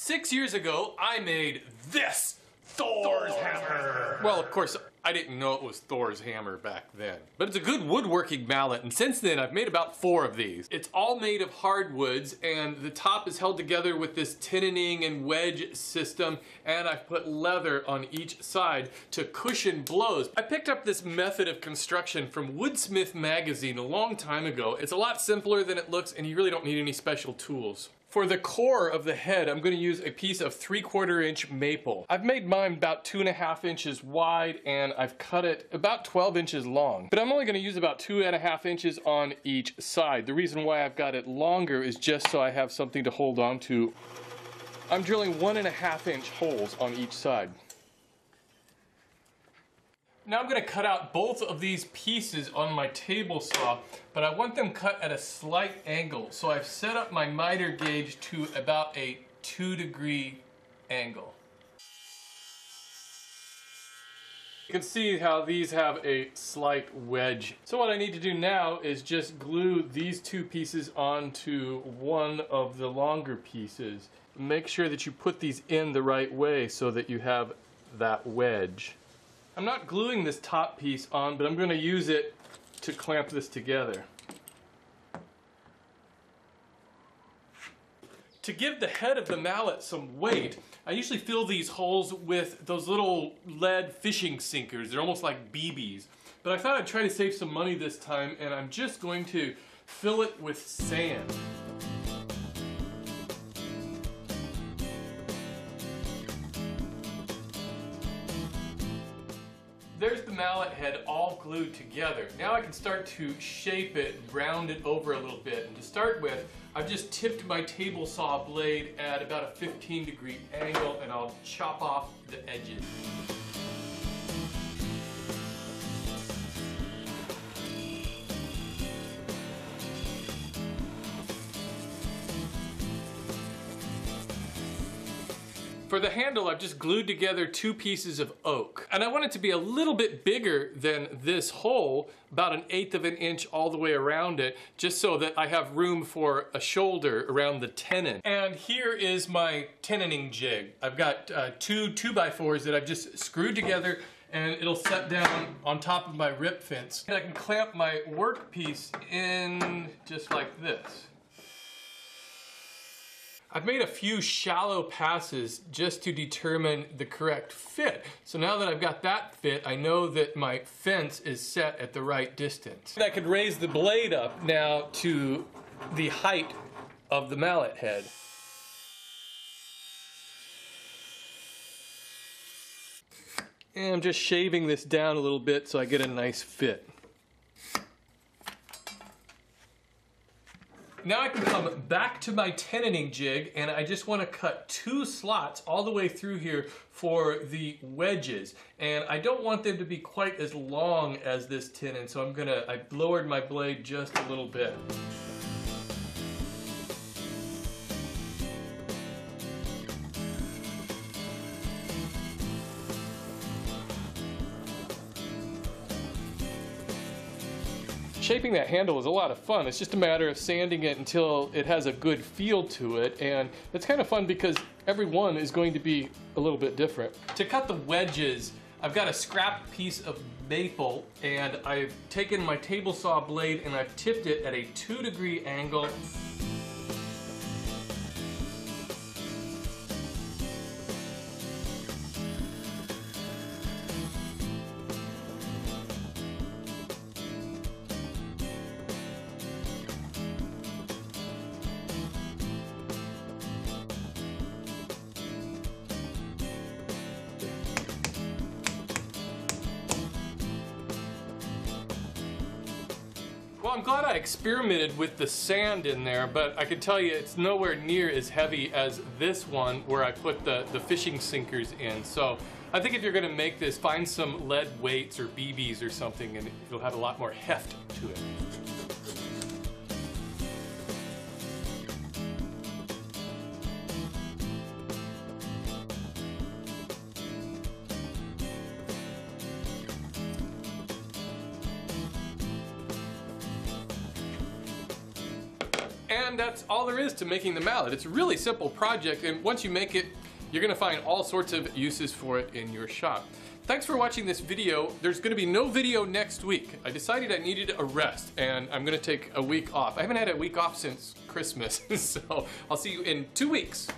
6 years ago, I made this Thor's hammer. Well, of course, I didn't know it was Thor's hammer back then. But it's a good woodworking mallet, and since then I've made about 4 of these. It's all made of hardwoods, and the top is held together with this tenoning and wedge system, and I've put leather on each side to cushion blows. I picked up this method of construction from Woodsmith magazine a long time ago. It's a lot simpler than it looks, and you really don't need any special tools. For the core of the head, I'm going to use a piece of 3/4 inch maple. I've made mine about 2.5 inches wide, and I've cut it about 12 inches long. But I'm only going to use about 2.5 inches on each side. The reason why I've got it longer is just so I have something to hold on to. I'm drilling 1.5 inch holes on each side. Now I'm going to cut out both of these pieces on my table saw, but I want them cut at a slight angle, so I've set up my miter gauge to about a 2-degree angle. You can see how these have a slight wedge. So what I need to do now is just glue these 2 pieces onto one of the longer pieces. Make sure that you put these in the right way so that you have that wedge. I'm not gluing this top piece on, but I'm going to use it to clamp this together. To give the head of the mallet some weight, I usually fill these holes with those little lead fishing sinkers. They're almost like BBs. But I thought I'd try to save some money this time, and I'm just going to fill it with sand. There's the mallet head all glued together. Now I can start to shape it, round it over a little bit. And to start with, I've just tipped my table saw blade at about a 15-degree angle, and I'll chop off the edges. For the handle, I've just glued together 2 pieces of oak. And I want it to be a little bit bigger than this hole, about 1/8 of an inch all the way around it, just so that I have room for a shoulder around the tenon. And here is my tenoning jig. I've got 2 2x4s that I've just screwed together, and it'll set down on top of my rip fence. And I can clamp my workpiece in just like this. I've made a few shallow passes just to determine the correct fit. So now that I've got that fit, I know that my fence is set at the right distance. And I could raise the blade up now to the height of the mallet head. And I'm just shaving this down a little bit so I get a nice fit. Now I can come back to my tenoning jig, and I just want to cut 2 slots all the way through here for the wedges. And I don't want them to be quite as long as this tenon, so I've lowered my blade just a little bit. Shaping that handle is a lot of fun. It's just a matter of sanding it until it has a good feel to it, and it's kind of fun because every one is going to be a little bit different. To cut the wedges, I've got a scrap piece of maple, and I've taken my table saw blade and I've tipped it at a 2-degree angle. Well, I'm glad I experimented with the sand in there, but I can tell you it's nowhere near as heavy as this one where I put the fishing sinkers in. So I think if you're going to make this, find some lead weights or BBs or something, and it'll have a lot more heft to it. And that's all there is to making the mallet. It's a really simple project, and once you make it, you're gonna find all sorts of uses for it in your shop. Thanks for watching this video. There's gonna be no video next week. I decided I needed a rest, and I'm gonna take a week off. I haven't had a week off since Christmas, so I'll see you in 2 weeks.